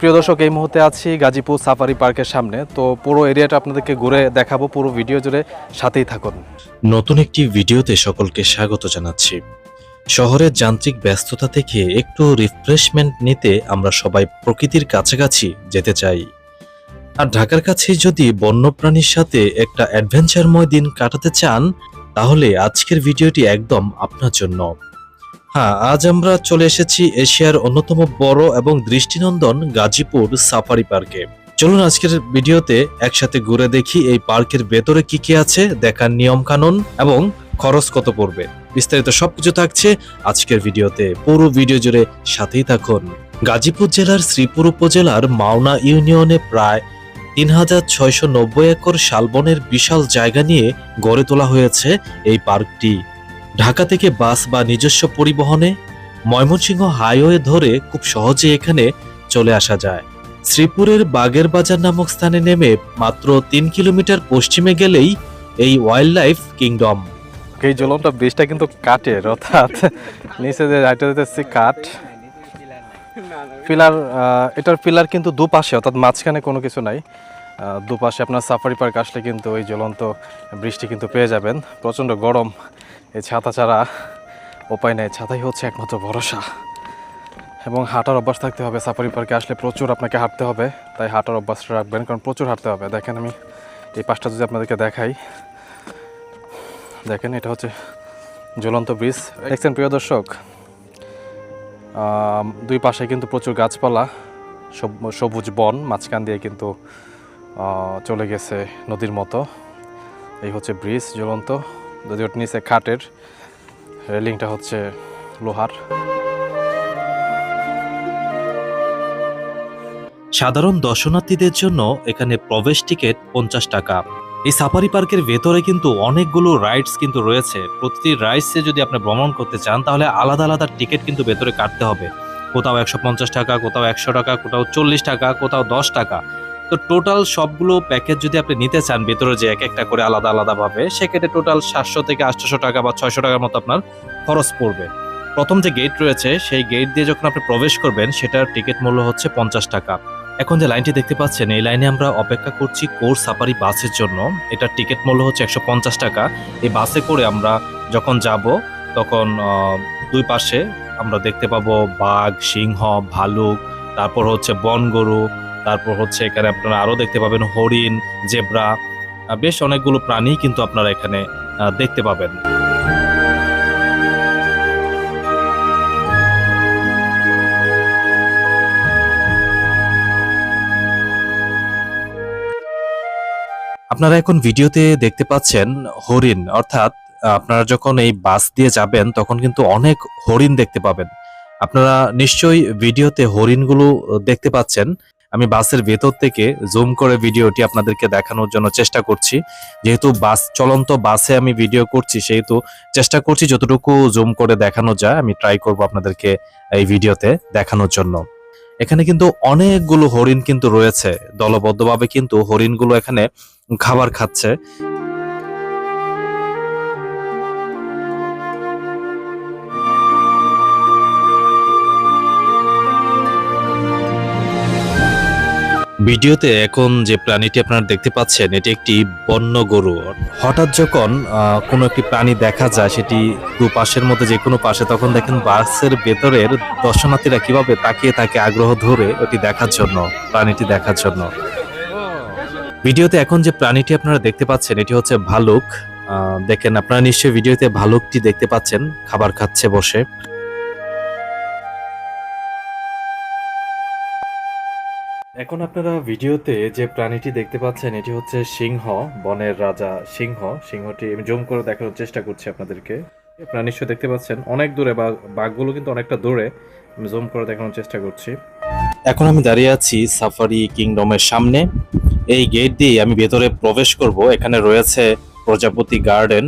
প্রিয় দর্শক, এই মুহূর্তে আছি গাজীপুর সাফারি পার্কের সামনে। তো পুরো এরিয়াটা আপনাদেরকে ঘুরে দেখাবো, পুরো ভিডিও জুড়ে সাথেই থাকুন। নতুন একটি ভিডিওতে সকলকে স্বাগত জানাচ্ছি। শহরের যান্ত্রিক ব্যস্ততা থেকে একটু রিফ্রেশমেন্ট নিতে আমরা সবাই প্রকৃতির কাছাকাছি যেতে চাই। আর ঢাকার কাছেই যদি বন্যপ্রাণীর সাথে একটা অ্যাডভেঞ্চারময় দিন কাটাতে চান, তাহলে আজকের ভিডিওটি একদম আপনার জন্য। হ্যাঁ, আজ আমরা চলে এসেছি এশিয়ার অন্যতম বড় এবং দৃষ্টিনন্দন গাজীপুর সাফারি পার্কে। চলুন আজকের ভিডিওতে একসাথে ঘুরে দেখি এই পার্কের ভেতরে কি কি আছে, দেখার নিয়ম কানুন এবং খরচ কত পড়বে। বিস্তারিত সবকিছু থাকছে আজকের ভিডিওতে, পুরো ভিডিও জুড়ে সাথেই থাকুন। গাজীপুর জেলার শ্রীপুর উপজেলার মাওনা ইউনিয়নে প্রায় ৩,৬৯০ একর শালবনের বিশাল জায়গা নিয়ে গড়ে তোলা হয়েছে এই পার্কটি। ঢাকা থেকে বাস বা নিজস্ব পরিবহনে ময়মনসিংহ হাইওয়ে ধরে খুব সহজে এখানে চলে আসা যায়। শ্রীপুরের বাগের বাজার নামক স্থানে নেমে মাত্র ৩ কিলোমিটার পশ্চিমে গেলেই এই ওয়াইল্ড লাইফ কিংডম। এই ঝুলন্ত ব্রিজটা কিন্তু কাঠের, অর্থাৎ নিচে যে রাইটে যেতেছি কাঠ পিলার। এটার পিলার কিন্তু দুপাশে, অর্থাৎ মাঝখানে কোনো কিছু নাই। দুপাশে আপনার সাফারি পার্ক আসলে কিন্তু ওই ঝুলন্ত ব্রিজটি কিন্তু পেয়ে যাবেন। প্রচণ্ড গরম, এই ছাতা ছাড়া উপায় নেই, ছাতাই হচ্ছে একমাত্র ভরসা। এবং হাঁটার অভ্যাস থাকতে হবে। সাফারি পার্কে আসলে প্রচুর আপনাকে হাঁটতে হবে, তাই হাঁটার অভ্যাস রাখবেন, কারণ প্রচুর হাঁটতে হবে। দেখেন, আমি এই পাশটা যদি আপনাদেরকে দেখাই, দেখেন এটা হচ্ছে ঝুলন্ত ব্রিজ। দেখছেন প্রিয় দর্শক, দুই পাশে কিন্তু প্রচুর গাছপালা, সবুজ বন, মাঝখান দিয়ে কিন্তু চলে গেছে নদীর মতো। এই হচ্ছে ব্রিজ ঝুলন্ত, যদি ওটা নিচে কাঠের, রেলিংটা হচ্ছে লোহার। সাধারণ দর্শনার্থীদের জন্য এখানে প্রবেশ টিকিট 50 টাকা। এই সাফারি পার্কের ভেতরে কিন্তু অনেকগুলো রাইডস কিন্তু রয়েছে। প্রতিটি রাইডসে যদি আপনি ভ্রমণ করতে চান, তাহলে আলাদা আলাদা টিকিট কিন্তু ভেতরে কাটতে হবে। কোথাও 150 টাকা, কোথাও 100 টাকা, কোথাও 40 টাকা, কোথাও 10 টাকা। তো টোটাল সবগুলো প্যাকেজ যদি আপনি নিতে চান ভেতরে যে এক একটা করে আলাদা আলাদা ভাবে, সেক্ষেত্রে টোটাল 700 থেকে 800 টাকা বা 600 টাকার মতো আপনার খরচ পড়বে। প্রথম যে গেট রয়েছে, সেই গেট দিয়ে যখন আপনি প্রবেশ করবেন, সেটার টিকিট মূল্য হচ্ছে 50 টাকা। এখন যে লাইনটি দেখতে পাচ্ছেন, এই লাইনে আমরা অপেক্ষা করছি কোর সাফারি বাসের জন্য। এটার টিকিট মূল্য হচ্ছে 150 টাকা। এই বাসে করে আমরা যখন যাব, তখন দুই পাশে আমরা দেখতে পাবো বাঘ, সিংহ, ভালুক, তারপর হচ্ছে বনগরু, তারপর হচ্ছে এখানে আপনারা আরো দেখতে পাবেন হরিণ, জেব্রা, বেশ অনেকগুলো প্রাণী কিন্তু আপনারা এখানে দেখতে পাবেন। আপনারা এখন ভিডিওতে দেখতে পাচ্ছেন হরিণ, অর্থাৎ আপনারা যখন এই বাস দিয়ে যাবেন তখন কিন্তু অনেক হরিণ দেখতে পাবেন। আপনারা নিশ্চয়ই ভিডিওতে হরিণগুলো দেখতে পাচ্ছেন। আমি বাসের ভেতর থেকে জুম করে ভিডিওটি আপনাদেরকে দেখানোর জন্য চেষ্টা করছি। যেহেতু চলন্ত বাসে আমি ভিডিও করছি, সেহেতু চেষ্টা করছি যতটুকু জুম করে দেখানো যায় আমি ট্রাই করব আপনাদেরকে এই ভিডিওতে দেখানোর জন্য। এখানে কিন্তু অনেকগুলো হরিণ কিন্তু রয়েছে, দলবদ্ধভাবে কিন্তু হরিণগুলো এখানে খাবার খাচ্ছে। ভিডিওতে এখন যে প্রাণীটি আপনারা দেখতে পাচ্ছেন, এটি একটি বন্য গরু। হঠাৎ যখন কোনো একটি প্রাণী দেখা যায়, সেটি দুপাশের মধ্যে যে কোনো পাশে, তখন দেখেন বাসের ভেতরের দর্শনার্থীরা কিভাবে তাকিয়ে থাকে আগ্রহ ধরে ওটি দেখার জন্য, প্রাণীটি দেখার জন্য। ভিডিওতে এখন যে প্রাণীটি আপনারা দেখতে পাচ্ছেন, এটি হচ্ছে ভালুক। দেখেন, আপনারা নিশ্চয়ই ভিডিওতে ভালুকটি দেখতে পাচ্ছেন, খাবার খাচ্ছে বসে। এখন আপনারা ভিডিওতে যে প্রাণীটি দেখতে পাচ্ছেন, এটি হচ্ছে সিংহ, বনের রাজা সিংহ। সিংহটি আমি জুম করে দেখানোর চেষ্টা করছি আপনাদেরকে। আপনারা নিশ্চয়ই দেখতে পাচ্ছেন অনেক দূরে, বাঘগুলো কিন্তু অনেকটা দূরে, আমি জুম করে দেখানোর চেষ্টা করছি। এখন আমি দাঁড়িয়ে আছি সাফারি কিংডমের সামনে। এই গেট দিয়ে আমি ভেতরে প্রবেশ করব। এখানে রয়েছে প্রজাপতি গার্ডেন,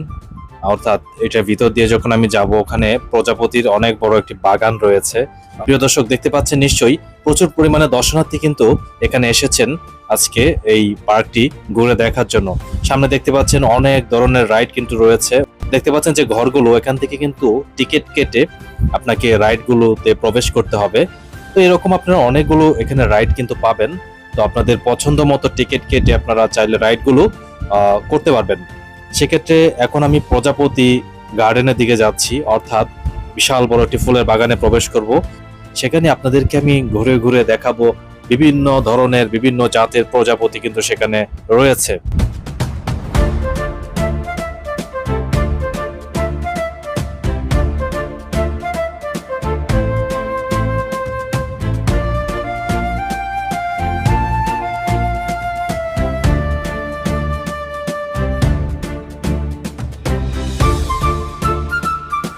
অর্থাৎ এটার ভিতর দিয়ে যখন আমি যাব, ওখানে প্রজাপতির অনেক বড় একটি বাগান রয়েছে। প্রিয় দর্শক, দেখতে পাচ্ছেন নিশ্চয়ই প্রচুর পরিমাণে দর্শনার্থী কিন্তু এখানে এসেছেন আজকে এই পার্কটি ঘুরে দেখার জন্য। সামনে দেখতে পাচ্ছেন অনেক ধরনের রাইড কিন্তু রয়েছে। দেখতে পাচ্ছেন যে ঘরগুলো, এখান থেকে কিন্তু টিকিট কেটে আপনাকে রাইডগুলোতে প্রবেশ করতে হবে। তো এরকম আপনারা অনেকগুলো এখানে রাইড কিন্তু পাবেন। তো আপনাদের পছন্দ মতো টিকিট কেটে আপনারা চাইলে রাইডগুলো করতে পারবেন। সেক্ষেত্রে এখন আমি প্রজাপতি গার্ডেনের দিকে যাচ্ছি, অর্থাৎ বিশাল বড় একটি ফুলের বাগানে প্রবেশ করব। সেখানে আপনাদেরকে আমি ঘুরে ঘুরে দেখাবো বিভিন্ন ধরনের বিভিন্ন জাতের প্রজাপতি কিন্তু সেখানে রয়েছে।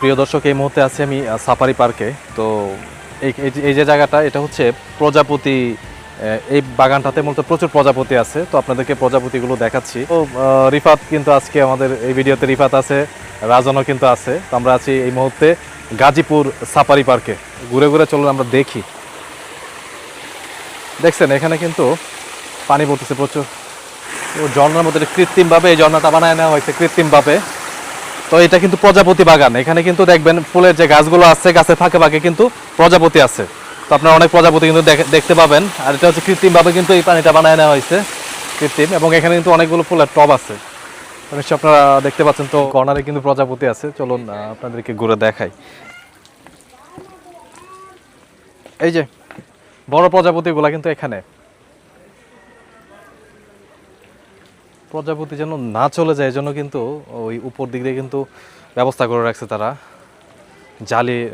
প্রিয় দর্শক, এই মুহূর্তে আছি আমি সাফারি পার্কে। তো এই যে জায়গাটা, এটা হচ্ছে প্রজাপতি, এই বাগানটাতে মূলত প্রচুর প্রজাপতি আছে। তো আপনাদেরকে প্রজাপতিগুলো দেখাচ্ছি। তো রিফাত কিন্তু আজকে আমাদের এই ভিডিওতে রিফাত আছে, রাজনও কিন্তু আছে। তো আমরা আছি এই মুহূর্তে গাজীপুর সাফারি পার্কে। ঘুরে ঘুরে চলুন আমরা দেখি। দেখছেন এখানে কিন্তু পানি পড়তেছে প্রচুর। ঝর্ণার মধ্যে কৃত্রিমভাবে এই ঝর্ণাটা বানায় নেওয়া হয়েছে, কৃত্রিমভাবে। তো এটা কিন্তু প্রজাপতি বাগান। এখানে কিন্তু দেখবেন ফুলের যে গাছগুলো আছে, গাছের ফাঁকে ফাঁকে কিন্তু প্রজাপতি আছে। তো আপনারা অনেক প্রজাপতি কিন্তু দেখতে পাবেন। আর এটা হচ্ছে কৃত্রিমভাবে কিন্তু এই পানিটা বানায় নেওয়া হয়েছে, কৃত্রিম। এবং এখানে কিন্তু অনেকগুলো ফুলের টব আছে, নিশ্চয়ই আপনারা দেখতে পাচ্ছেন। তো কর্নারে কিন্তু প্রজাপতি আছে। চলুন আপনাদেরকে ঘুরে দেখাই। এই যে বড় প্রজাপতিগুলা কিন্তু এখানে। প্রজাপতি যেন না চলে যায়, এজন্য কিন্তু ওই উপর দিক দিয়ে কিন্তু ব্যবস্থা করে রাখছে তারা,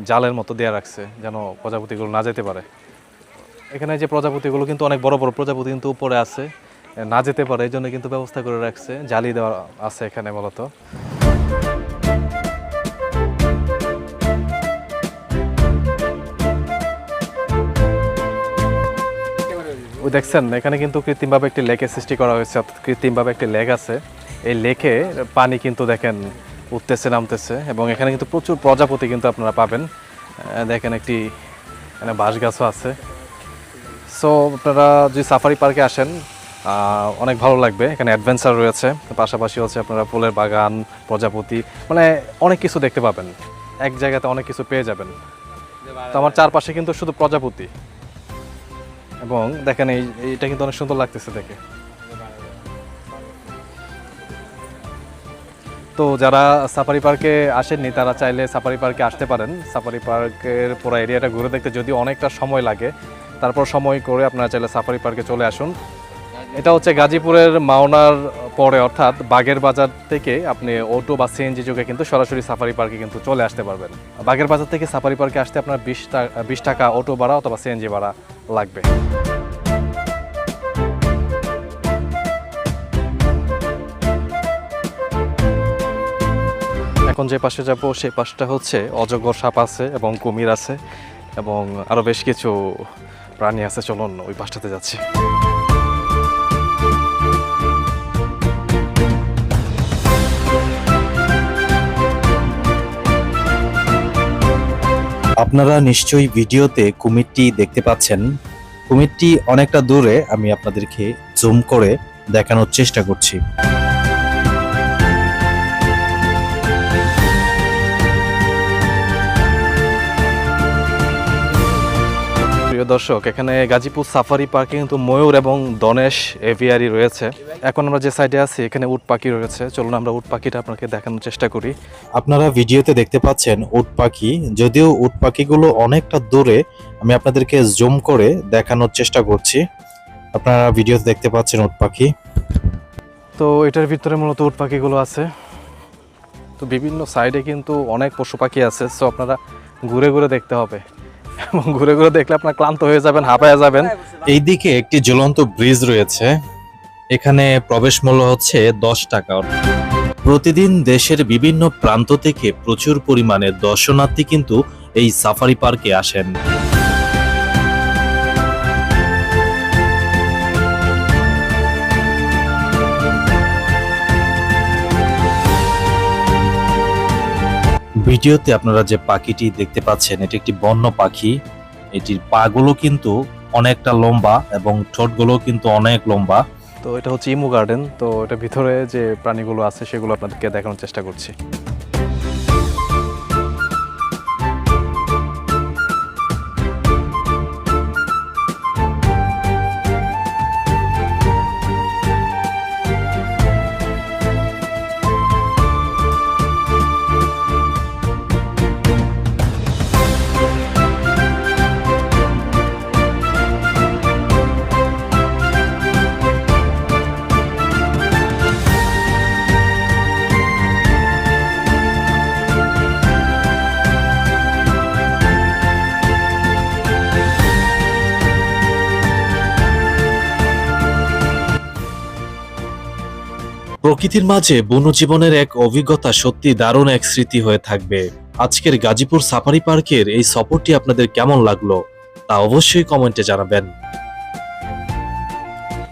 জালের মতো দেয়া রাখছে যেন প্রজাপতিগুলো না যেতে পারে। এখানে যে প্রজাপতিগুলো কিন্তু অনেক বড় বড় প্রজাপতি কিন্তু উপরে আছে, না যেতে পারে, এই জন্য কিন্তু ব্যবস্থা করে রাখছে, জালি দেওয়া আছে এখানে মূলত। ওই দেখছেন এখানে কিন্তু কৃত্রিমভাবে একটি লেকের সৃষ্টি করা হয়েছে, কৃত্রিমভাবে একটি লেক আছে। এই লেকে পানি কিন্তু দেখেন উঠতেছে নামতেছে, এবং এখানে কিন্তু প্রচুর প্রজাপতি কিন্তু আপনারা পাবেন। দেখেন একটি এখানে বাঁশ গাছও আছে। সো আপনারা যদি সাফারি পার্কে আসেন অনেক ভালো লাগবে। এখানে অ্যাডভেঞ্চার রয়েছে, পাশাপাশি হচ্ছে আপনারা ফুলের বাগান, প্রজাপতি, মানে অনেক কিছু দেখতে পাবেন। এক জায়গাতে অনেক কিছু পেয়ে যাবেন। তো আমার চারপাশে কিন্তু শুধু প্রজাপতি, এবং দেখেন এইটা কিন্তু অনেক সুন্দর লাগতেছে দেখে। তো যারা সাফারি পার্কে আসেননি তারা চাইলে সাফারি পার্কে আসতে পারেন। সাফারি পার্কের পুরো এরিয়াটা ঘুরে দেখতে যদিও অনেকটা সময় লাগে, তারপর সময় করে আপনারা চাইলে সাফারি পার্কে চলে আসুন। এটা হচ্ছে গাজীপুরের মাওনার পরে, অর্থাৎ বাগের বাজার থেকে আপনি অটো বা সিএনজি যোগে কিন্তু সরাসরি সাফারি পার্কে কিন্তু চলে আসতে পারবেন। বাগের বাজার থেকে সাফারি পার্কে আসতে আপনার 20 টাকা অটো ভাড়া অথবা সিএনজি ভাড়া লাগবে। এখন যে পাশে যাব সেই পাশটা হচ্ছে অজগর সাপ আছে এবং কুমির আছে এবং আরও বেশ কিছু প্রাণী আছে। চলুন ওই পাশটাতে যাচ্ছি। আপনারা নিশ্চয়ই ভিডিওতে কুমিরটি দেখতে পাচ্ছেন। কুমিরটি অনেকটা দূরে, আমি আপনাদেরকে জুম করে দেখানোর চেষ্টা করছি। প্রিয় দর্শক, এখানে গাজীপুর সাফারি পার্কে কিন্তু ময়ূর এবং ধনেশ এভিয়ারি রয়েছে। এখন আমরা যে সাইডে আছি এখানে উট পাখি রয়েছে। চলুন আমরা উট পাখিটা আপনাকে দেখানোর চেষ্টা করি। আপনারা ভিডিওতে দেখতে পাচ্ছেন উট পাখি, যদিও উট পাখিগুলো অনেকটা দূরে, আমি আপনাদেরকে জুম করে দেখানোর চেষ্টা করছি। আপনারা ভিডিওতে দেখতে পাচ্ছেন উট পাখি। তো এটার ভিতরে মূলত উট পাখিগুলো আছে। তো বিভিন্ন সাইডে কিন্তু অনেক পশু পাখি আছে। সো আপনারা ঘুরে ঘুরে দেখতে হবে, এবং ঘুরে ঘুরে দেখলে আপনার ক্লান্ত হয়ে যাবেন, হাঁপায়া যাবেন। এইদিকে একটি ঝুলন্ত ব্রিজ রয়েছে, এখানে প্রবেশ মূল্য হচ্ছে 10 টাকা। প্রতিদিন দেশের বিভিন্ন প্রান্ত থেকে প্রচুর পরিমাণে দর্শনার্থী কিন্তু এই সাফারি পার্কে আসেন। ভিডিওতে আপনারা যে পাখিটি দেখতে পাচ্ছেন এটি একটি বন্য পাখি। এটির পাগুলো কিন্তু অনেকটা লম্বা এবং ঠোঁটগুলো কিন্তু অনেক লম্বা। তো এটা হচ্ছে ইমু গার্ডেন। তো এটা ভিতরে যে প্রাণীগুলো আছে সেগুলো আপনাদেরকে দেখানোর চেষ্টা করছি। প্রকৃতির মাঝে বন্যজীবনের এক অভিজ্ঞতা সত্যি দারুণ এক স্মৃতি হয়ে থাকবে। আজকের গাজীপুর সাফারি পার্কের এই সফরটি আপনাদের কেমন লাগলো তা অবশ্যই কমেন্টে জানাবেন।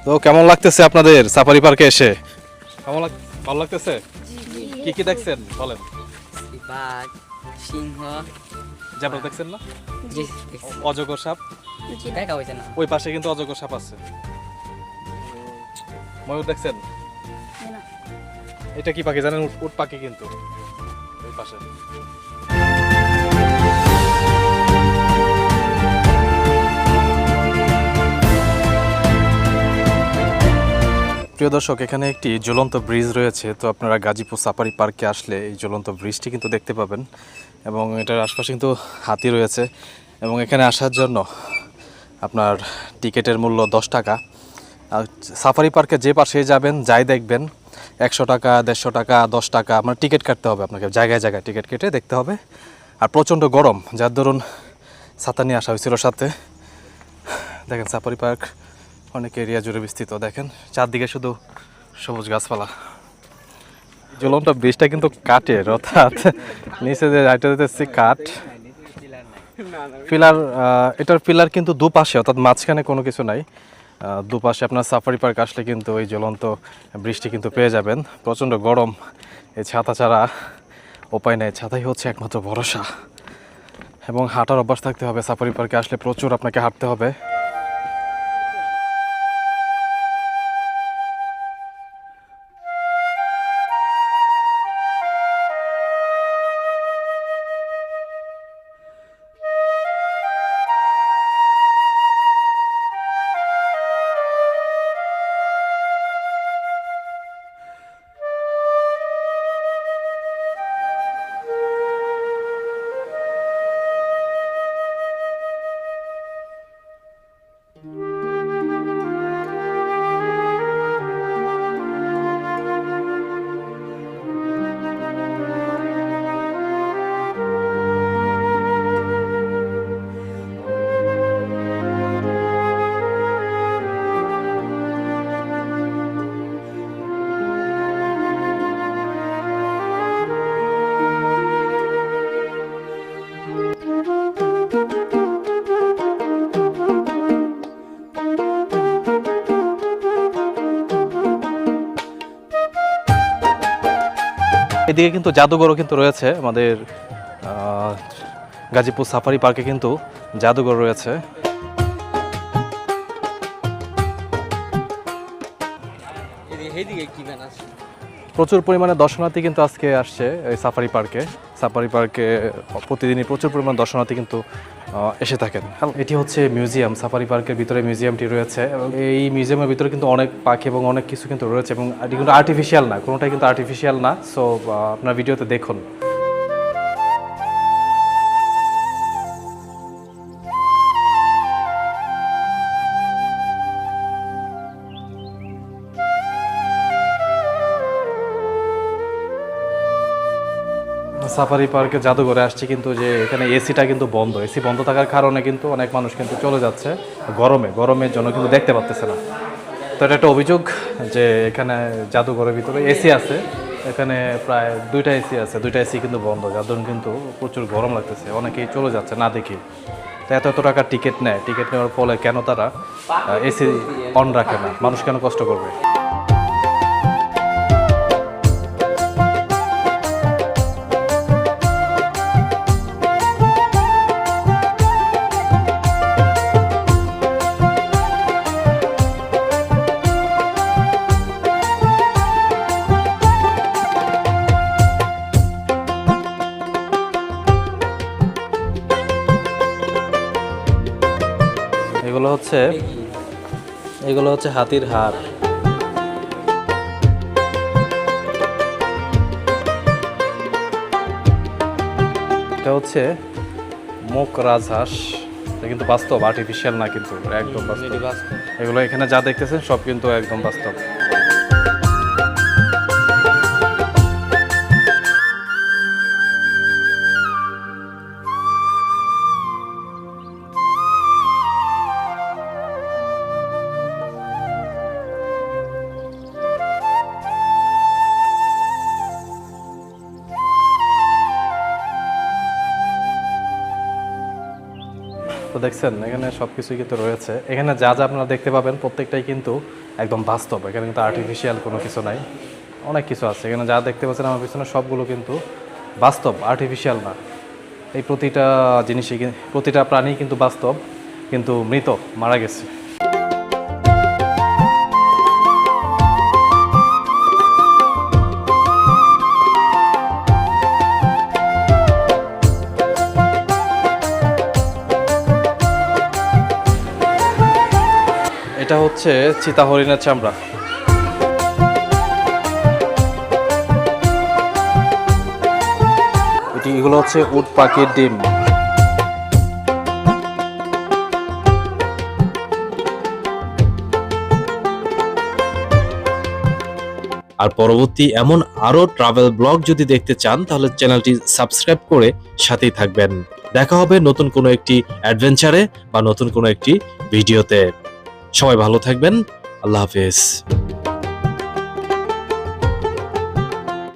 তো কেমন লাগতেছে আপনাদের সাফারি পার্কে এসে? ভালো লাগতেছে? কি কি দেখছেন বলেন? বাঘ, সিংহ, জেব্রা দেখছেন না? জি দেখছি। অজগর সাপ? জি দেখা হয়েছে না। ওই পাশে কিন্তু অজগর সাপ আছে। ময়ূর দেখছেন? এটা কি পাখি জানেন? উট পাখি কিন্তু ওই পাশে। প্রিয় দর্শক, এখানে একটি ঝুলন্ত ব্রিজ রয়েছে। তো আপনারা গাজীপুর সাফারি পার্কে আসলে এই ঝুলন্ত ব্রিজটি কিন্তু দেখতে পাবেন এবং এটার আশপাশে কিন্তু হাতি রয়েছে এবং এখানে আসার জন্য আপনার টিকিটের মূল্য 10 টাকা। আর সাফারি পার্কে যে পাশে যাবেন যাই দেখবেন 100 টাকা, 150 টাকা, 10 টাকা আপনার টিকিট কাটতে হবে। আপনাকে জায়গায় জায়গায় টিকিট কেটে দেখতে হবে। আর প্রচণ্ড গরম, যার দরুন ছাতা নিয়ে আসা হয়েছিল সাথে। দেখেন সাফারি পার্ক অনেক এরিয়া জুড়ে বিস্তৃত। দেখেন চারদিকে শুধু সবুজ গাছপালা। ঝুলন্ত ব্রিজটা কিন্তু কাঠের, অর্থাৎ নিচে যে হাইটে যেতেছি কাঠ পিলার। এটার পিলার কিন্তু দুপাশে, অর্থাৎ মাঝখানে কোনো কিছু নাই। দুপাশে আপনার সাফারি পার্ক আসলে কিন্তু এই ঝুলন্ত বৃষ্টি কিন্তু পেয়ে যাবেন। প্রচণ্ড গরম, এই ছাতা ছাড়া উপায় নেই। ছাতাই হচ্ছে একমাত্র ভরসা এবং হাঁটার অভ্যাস থাকতে হবে। সাফারি পার্কে আসলে প্রচুর আপনাকে হাঁটতে হবে। এদিকে কিন্তু জাদুঘরও কিন্তু রয়েছে আমাদের গাজীপুর সাফারি পার্কে কিন্তু জাদুঘর রয়েছে। প্রচুর পরিমাণে দর্শনার্থী কিন্তু আজকে আসছে এই সাফারি পার্কে। সাফারি পার্কে প্রতিদিনই প্রচুর পরিমাণ দর্শনার্থী কিন্তু এসে থাকেন। এটি হচ্ছে মিউজিয়াম। সাফারি পার্কের ভিতরে মিউজিয়ামটি রয়েছে এবং এই মিউজিয়ামের ভিতরে কিন্তু অনেক পাখি এবং অনেক কিছু কিন্তু রয়েছে এবং এটি কিন্তু আর্টিফিশিয়াল না, কোনোটাই কিন্তু আর্টিফিশিয়াল না। সো আপনার ভিডিওতে দেখুন। সাফারি পার্কে জাদুঘরে আসছি কিন্তু যে এখানে এসিটা কিন্তু বন্ধ। এসি বন্ধ থাকার কারণে কিন্তু অনেক মানুষ কিন্তু চলে যাচ্ছে গরমের জন্য কিন্তু দেখতে পাচ্ছে না। তো এটা একটা অভিযোগ যে এখানে জাদুঘরের ভিতরে এসি আছে, এখানে প্রায় 2টা এসি আছে, 2টা এসি কিন্তু বন্ধ, যার জন্য কিন্তু প্রচুর গরম লাগতেছে। অনেকেই চলে যাচ্ছে না দেখি। তো এত টাকার টিকিট নেয়, টিকিট নেওয়ার ফলে কেন তারা এসি অন রাখে না? মানুষ কেন কষ্ট করবে? এগুলো হচ্ছে হাতির হাড়। এটা হচ্ছে মুখ রাজহাঁস। এটা কিন্তু বাস্তব, আর্টিফিশিয়াল না, কিন্তু একদম বাস্তব। এগুলো এখানে যা দেখতেছেন সব কিন্তু একদম বাস্তব। তো দেখছেন এখানে সব কিছুই কিন্তু রয়েছে। এখানে যা যা আপনারা দেখতে পাবেন প্রত্যেকটাই কিন্তু একদম বাস্তব, এখানে কিন্তু আর্টিফিশিয়াল কোনো কিছু নাই। অনেক কিছু আছে এখানে, যা দেখতে পাচ্ছেন আমার পিছনে সবগুলো কিন্তু বাস্তব, আর্টিফিশিয়াল না। এই প্রতিটা জিনিসই প্রতিটা প্রাণী কিন্তু বাস্তব, কিন্তু মৃত, মারা গেছে। এটা হচ্ছে চিতা হরিণের চামড়া। এগুলো হচ্ছে উট পাখির ডিম। আর পরবর্তী এমন আরো ট্রাভেল ব্লগ যদি দেখতে চান তাহলে চ্যানেলটি সাবস্ক্রাইব করে সাথেই থাকবেন। দেখা হবে নতুন কোনো একটি অ্যাডভেঞ্চারে বা নতুন কোনো একটি ভিডিওতে। সবাই ভালো থাকবেন। আল্লাহ হাফেজ।